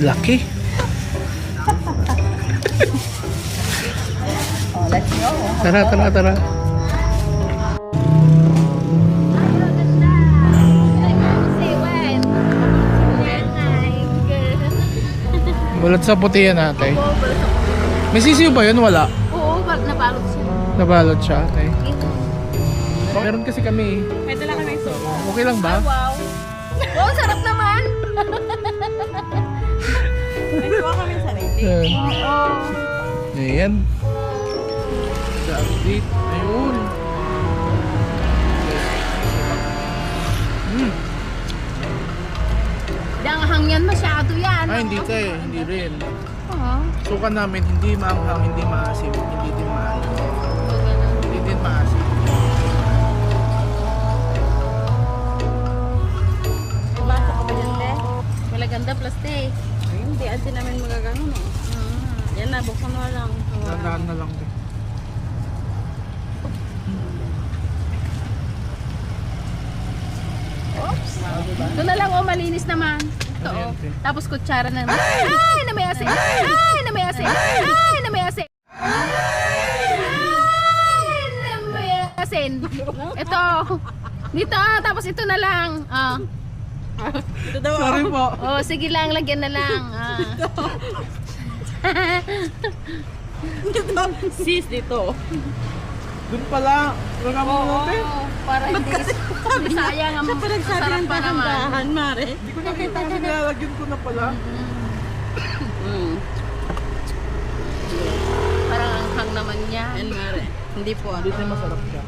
Laki. Oh, let's go. Tara, tara, tara. Bulat sa puti yan ate. May sisiyo ba yun? Wala. Oo, nabalot siya. Nabalot siya ate. Meron kasi kami. May dala kami sumo. Okay lang ba? Wow. Wow, sarap naman. May suwa kami sarili. Oo. Ayan. Sa update. Ayun. Danghang yan masyado yan. Ah, hindi ka eh. Hindi rin. Oo. Sukan namin, hindi maanghang, hindi maasim, hindi din maalim. Hindi din maasim. Basa ka ba dyan, te? Wala ganda plastic. Ay, hindi. Adi namin magagano, no? Yan na, buksan mo lang. Tandaan na lang din. Oops. Ito na lang, oh, malinis naman. Ito, Ano yan, oh. te? Tapos kutsara na naman. Ay, na may asin! Ay, na may asin! Ay, na may asin! Ay, na may asin! Ito. Dito, tapos ito na lang. Ah. Ito daw. Sorry po. Oh, sige lang, lagyan na lang. Ah. Sis dito. Doon pala. Wala mo natin. Oo, para hindi sayang ang Sa pinagsabi sarap ng pa naman. dahan, Mare. Hindi ko nakita kasi nilalagyan ko na pala. Parang ang hang naman niya. Yan, Mare. Hindi po. Hindi siya masarap siya.